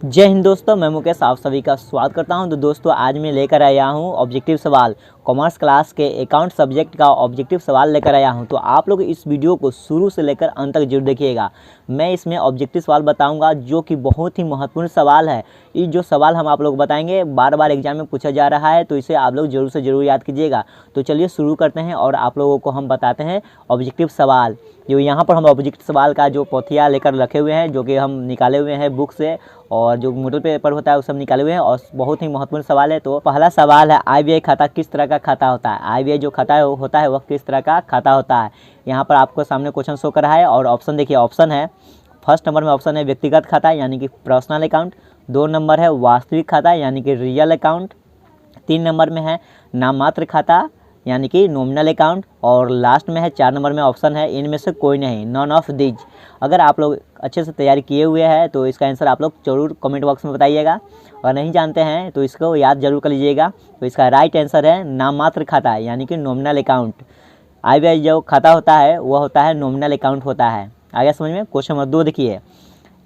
जय हिंद दोस्तों, मैं मुकेश आप सभी का स्वागत करता हूं। तो दोस्तों आज मैं लेकर आया हूं ऑब्जेक्टिव सवाल कॉमर्स क्लास के अकाउंट सब्जेक्ट का ऑब्जेक्टिव सवाल लेकर आया हूं। तो आप लोग इस वीडियो को शुरू से लेकर अंत तक जरूर देखिएगा। मैं इसमें ऑब्जेक्टिव सवाल बताऊंगा जो कि बहुत ही महत्वपूर्ण सवाल है। ये जो सवाल हम आप लोग बताएंगे बार बार एग्जाम में पूछा जा रहा है, तो इसे आप लोग जरूर से जरूर याद कीजिएगा। तो चलिए शुरू करते हैं और आप लोगों को हम बताते हैं ऑब्जेक्टिव सवाल। जो यहाँ पर हम ऑब्जेक्टिव सवाल का जो पोथिया लेकर रखे हुए हैं, जो कि हम निकाले हुए हैं बुक से, और जो मॉडल पेपर होता है वो सब निकाले हुए हैं और बहुत ही महत्वपूर्ण सवाल है। तो पहला सवाल है, आईबीआई खाता किस तरह का खाता होता है। आईबीआई जो खाता है होता है वह किस तरह का खाता होता है। यहाँ पर आपको सामने क्वेश्चन शो कर रहा है और ऑप्शन देखिए। ऑप्शन है, फर्स्ट नंबर में ऑप्शन है व्यक्तिगत खाता यानी कि पर्सनल अकाउंट। 2 नंबर है वास्तविक खाता यानी कि रियल अकाउंट। 3 नंबर में है नाममात्र खाता यानी कि नॉमिनल अकाउंट। और लास्ट में है 4 नंबर में ऑप्शन है इनमें से कोई नहीं, नॉन ऑफ दीज। अगर आप लोग अच्छे से तैयारी किए हुए हैं तो इसका आंसर आप लोग जरूर कमेंट बॉक्स में बताइएगा। अगर नहीं जानते हैं तो इसको याद जरूर कर लीजिएगा। तो इसका राइट आंसर है नाममात्र खाता यानी कि नॉमिनल अकाउंट। आईबीआई जो खाता होता है वह होता है नॉमिनल अकाउंट होता है। आगे समझ में। क्वेश्चन नंबर 2 देखिए,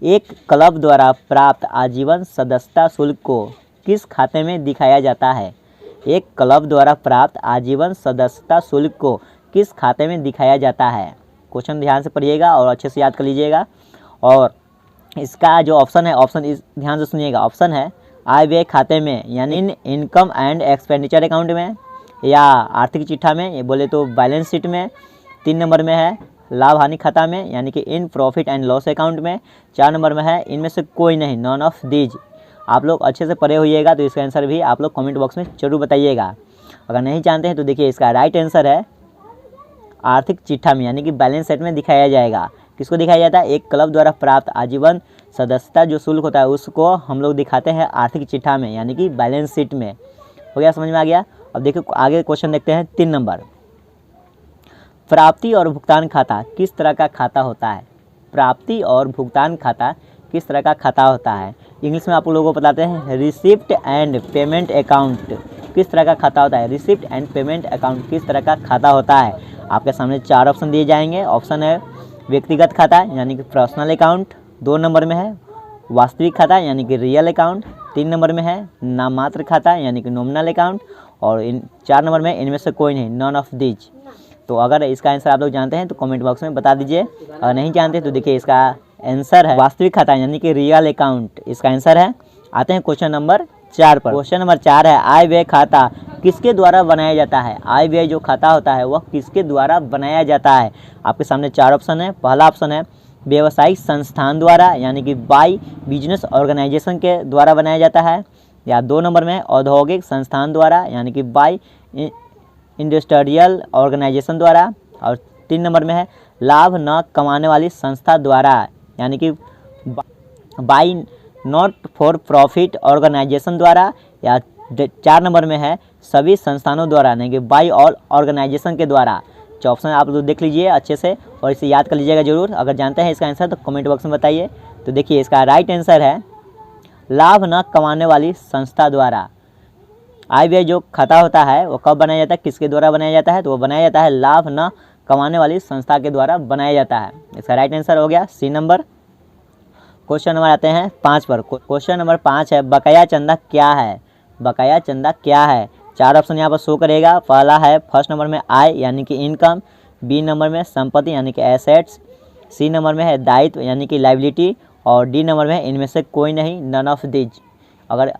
एक क्लब द्वारा प्राप्त आजीवन सदस्यता शुल्क को किस खाते में दिखाया जाता है। एक क्लब द्वारा प्राप्त आजीवन सदस्यता शुल्क को किस खाते में दिखाया जाता है। क्वेश्चन ध्यान से पढ़िएगा और अच्छे से याद कर लीजिएगा। और इसका जो ऑप्शन है, ऑप्शन इस ध्यान से सुनिएगा। ऑप्शन है आईबीआई खाते में यानी इनकम एंड एक्सपेंडिचर अकाउंट में, या आर्थिक चिट्ठा में, ये बोले तो बैलेंस शीट में। 3 नंबर में है लाभ हानि खाता में यानी कि in profit and loss account में। 4 नंबर में है इनमें से कोई नहीं, नॉन ऑफ दीज। आप लोग अच्छे से पढ़े होइएगा तो इसका आंसर भी आप लोग कमेंट बॉक्स में जरूर बताइएगा। अगर नहीं जानते हैं तो देखिए इसका राइट आंसर है आर्थिक चिट्ठा में यानी कि बैलेंस शीट में दिखाया जाएगा। किसको दिखाया जाता है? एक क्लब द्वारा प्राप्त आजीवन सदस्यता जो शुल्क होता है उसको हम लोग दिखाते हैं आर्थिक चिट्ठा में यानी कि बैलेंस शीट में। हो गया, समझ में आ गया। अब देखिए आगे क्वेश्चन देखते हैं। 3 नंबर, प्राप्ति और भुगतान खाता किस तरह का खाता होता है। प्राप्ति और भुगतान खाता किस तरह का खाता होता है। इंग्लिश में आप लोगों को बताते हैं रिसिप्ट एंड पेमेंट अकाउंट किस तरह का खाता होता है। रिसिप्ट एंड पेमेंट अकाउंट किस तरह का खाता होता है। आपके सामने 4 ऑप्शन दिए जाएंगे। ऑप्शन है व्यक्तिगत खाता यानी कि पर्सनल अकाउंट। 2 नंबर में है वास्तविक खाता यानी कि रियल अकाउंट। 3 नंबर में है नाममात्र खाता यानी कि नॉमिनल अकाउंट। और 4 नंबर में इनमें से कोई नहीं, नॉन ऑफ दीज। तो अगर इसका आंसर आप लोग जानते हैं तो कमेंट बॉक्स में बता दीजिए। अगर नहीं जानते तो देखिए इसका आंसर है वास्तविक खाता यानी कि रियल अकाउंट, इसका आंसर है। आते हैं क्वेश्चन नंबर 4 पर। क्वेश्चन नंबर 4 है, आईबीआई खाता किसके द्वारा बनाया जाता है। आईबीआई जो खाता होता है वह किसके द्वारा बनाया जाता है। आपके सामने 4 ऑप्शन है। पहला ऑप्शन है व्यावसायिक संस्थान द्वारा यानी कि बाई बिजनेस ऑर्गेनाइजेशन के द्वारा बनाया जाता है। या 2 नंबर में औद्योगिक संस्थान द्वारा यानी कि बाई इंडस्ट्रियल ऑर्गेनाइजेशन द्वारा। और 3 नंबर में है लाभ न कमाने वाली संस्था द्वारा यानी कि by not for profit organization द्वारा। या 4 नंबर में है सभी संस्थानों द्वारा यानी कि बाई ऑल ऑर्गेनाइजेशन के द्वारा। जो ऑप्शन आप लोग देख लीजिए अच्छे से और इसे याद कर लीजिएगा जरूर। अगर जानते हैं इसका आंसर तो कमेंट बॉक्स में बताइए। तो देखिए इसका राइट आंसर है लाभ न कमाने वाली संस्था द्वारा। आईबीआई जो खाता होता है वो कब बनाया जाता है, किसके द्वारा बनाया जाता है, तो वो बनाया जाता है लाभ न कमाने वाली संस्था के द्वारा बनाया जाता है। इसका राइट आंसर हो गया सी नंबर। क्वेश्चन नंबर आते हैं 5 पर। क्वेश्चन नंबर 5 है, बकाया चंदा क्या है। बकाया चंदा क्या है। 4 ऑप्शन यहाँ पर शो करेगा। पहला है फर्स्ट नंबर में आय यानी कि इनकम। बी नंबर में संपत्ति यानी कि एसेट्स। सी नंबर में है दायित्व यानी कि लाइबिलिटी। और डी नंबर में इनमें से कोई नहीं, नन ऑफ दीज। अगर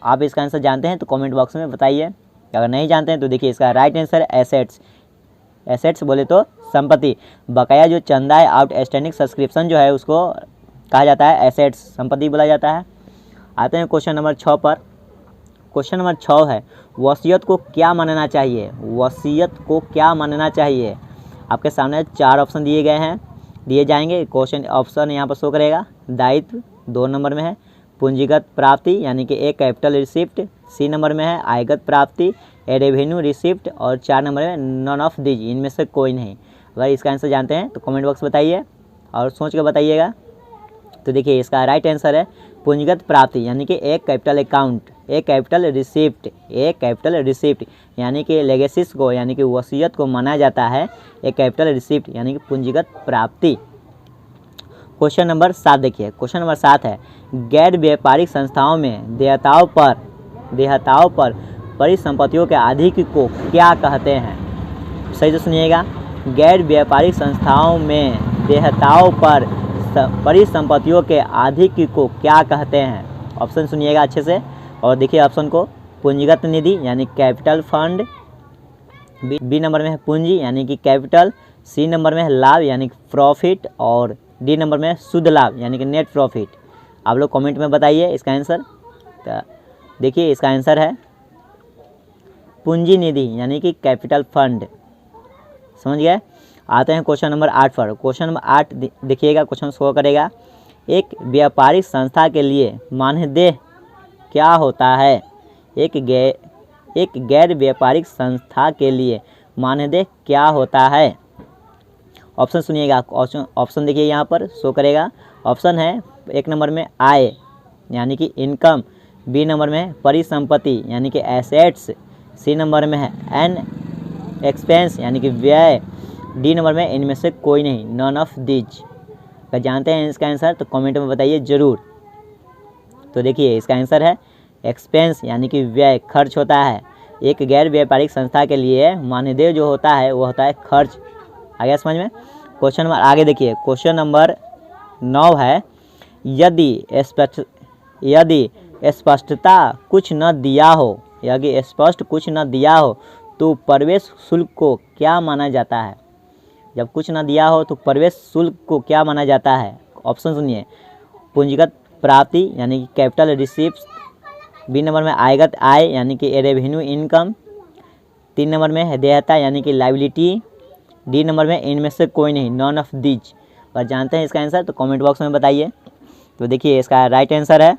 आप इसका आंसर जानते हैं तो कमेंट बॉक्स में बताइए। अगर नहीं जानते हैं तो देखिए इसका राइट आंसर है एसेट्स। एसेट्स बोले तो संपत्ति। बकाया जो चंदा है, आउटस्टैंडिंग सब्सक्रिप्शन जो है उसको कहा जाता है एसेट्स, संपत्ति बोला जाता है। आते हैं क्वेश्चन नंबर 6 पर। क्वेश्चन नंबर 6 है, वसीयत को क्या मानना चाहिए। वसीयत को क्या मानना चाहिए। आपके सामने 4 ऑप्शन दिए जाएंगे। क्वेश्चन ऑप्शन यहाँ पर शो करेगा। दायित्व 2 नंबर में है पूंजीगत प्राप्ति यानी कि ए कैपिटल रिसिप्ट। सी नंबर में है आयगत प्राप्ति, ए रेवेन्यू रिसिप्ट। और 4 नंबर में नॉन ऑफ दीज, इनमें से कोई नहीं। अगर इसका आंसर जानते हैं तो कमेंट बॉक्स बताइए और सोच के बताइएगा। तो देखिए इसका राइट आंसर है पूंजीगत प्राप्ति यानी कि ए कैपिटल अकाउंट, ए कैपिटल रिसिप्ट। ए कैपिटल रिसिप्ट यानी कि लेगेसिस को यानी कि वसीयत को माना जाता है ए कैपिटल रिसिप्ट यानी कि पूंजीगत प्राप्ति। क्वेश्चन नंबर 7 देखिए, क्वेश्चन नंबर 7 है गैर व्यापारिक संस्थाओं में देयताओं पर परिसंपत्तियों के अधिक को क्या कहते हैं। सही से सुनिएगा, गैर व्यापारिक संस्थाओं में देयताओं पर परिसंपत्तियों के अधिक को क्या कहते हैं। ऑप्शन सुनिएगा अच्छे से और देखिए ऑप्शन को। पूंजीगत निधि यानी कैपिटल फंड, बी नंबर में है पूंजी यानी कि कैपिटल, सी नंबर में है लाभ यानी कि प्रॉफिट और डी नंबर में है शुद्ध लाभ यानी कि नेट प्रॉफिट। आप लोग कमेंट में बताइए इसका आंसर। तो देखिए इसका आंसर है पूंजी निधि यानी कि कैपिटल फंड। समझ गए। आते हैं क्वेश्चन नंबर 8 पर। क्वेश्चन नंबर 8 देखिएगा, क्वेश्चन शो करेगा एक व्यापारिक संस्था के लिए मानदेय क्या होता है। एक गैर व्यापारिक संस्था के लिए मानदेय क्या होता है। ऑप्शन सुनिएगा, ऑप्शन देखिए यहाँ पर शो करेगा। ऑप्शन है एक नंबर में आय यानी कि इनकम, बी नंबर में है परिसंपत्ति यानी कि एसेट्स, सी नंबर में है एन एक्सपेंस यानी कि व्यय, डी नंबर में इनमें से कोई नहीं, नन ऑफ दीज। अगर जानते हैं इसका आंसर तो कमेंट में बताइए ज़रूर। तो देखिए इसका आंसर है एक्सपेंस यानी कि व्यय, खर्च होता है। एक गैर व्यापारिक संस्था के लिए मानदेय जो होता है वो होता है खर्च। आ गया समझ में। क्वेश्चन नंबर आगे देखिए, क्वेश्चन नंबर 9 है यदि स्पष्टता कुछ न दिया हो, यदि स्पष्ट कुछ न दिया हो तो प्रवेश शुल्क को क्या माना जाता है। जब कुछ न दिया हो तो प्रवेश शुल्क को क्या माना जाता है। ऑप्शन सुनिए, पूंजीगत प्राप्ति यानी कि कैपिटल रिसीप्ट, बी नंबर में आयगत आय यानी कि रेवेन्यू इनकम, 3 नंबर में है देयता यानी कि लाइबिलिटी, डी नंबर में इनमें से कोई नहीं, नॉन ऑफ दीज। और जानते हैं इसका आंसर तो कमेंट बॉक्स में बताइए। तो देखिए इसका राइट आंसर है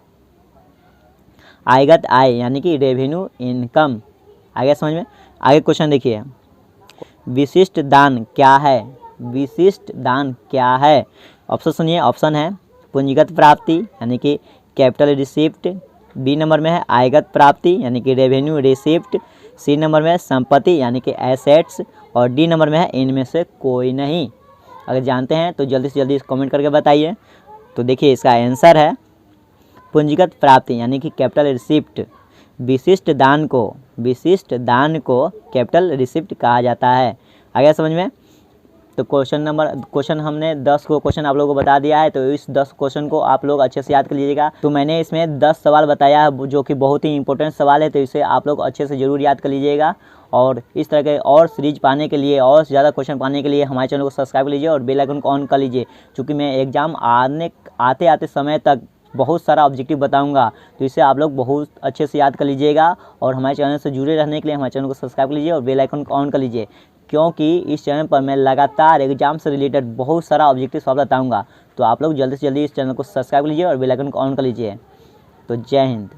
आयगत आय यानी कि रेवेन्यू इनकम। आगे समझ में। आगे क्वेश्चन देखिए, विशिष्ट दान क्या है। विशिष्ट दान क्या है। ऑप्शन सुनिए, ऑप्शन है पूंजीगत प्राप्ति यानी कि कैपिटल रिसिप्ट, बी नंबर में है आयगत प्राप्ति यानी कि रेवेन्यू रिसिप्ट, सी नंबर में है संपत्ति यानी कि एसेट्स और डी नंबर में है इनमें से कोई नहीं। अगर जानते हैं तो जल्दी से जल्दी कमेंट करके बताइए। तो देखिए इसका आंसर है पूंजीगत प्राप्ति यानी कि कैपिटल रिसिप्ट। विशिष्ट दान को कैपिटल रिसिप्ट कहा जाता है। आगे समझ में। तो क्वेश्चन हमने 10 को क्वेश्चन आप लोगों को बता दिया है। तो इस 10 क्वेश्चन को आप लोग अच्छे से याद कर लीजिएगा। तो मैंने इसमें 10 सवाल बताया है जो कि बहुत ही इंपॉर्टेंट सवाल है, तो इसे आप लोग अच्छे से ज़रूर याद कर लीजिएगा। और इस तरह के और सीरीज पाने के लिए और ज़्यादा क्वेश्चन पाने के लिए हमारे चैनल को सब्सक्राइब कर लीजिए और बेल आइकन को ऑन कर लीजिए, क्योंकि मैं एग्ज़ाम आते समय तक बहुत सारा ऑब्जेक्टिव बताऊंगा। तो इसे आप लोग बहुत अच्छे से याद कर लीजिएगा और हमारे चैनल से जुड़े रहने के लिए हमारे चैनल को सब्सक्राइब कर लीजिए और बेल आइकन को ऑन कर लीजिए, क्योंकि इस चैनल पर मैं लगातार एग्जाम से रिलेटेड बहुत सारा ऑब्जेक्टिव सॉल्व बताऊंगा। तो आप लोग जल्दी से जल्दी इस चैनल को सब्सक्राइब कीजिए और बेल आइकन को ऑन कर लीजिए। तो जय हिंद।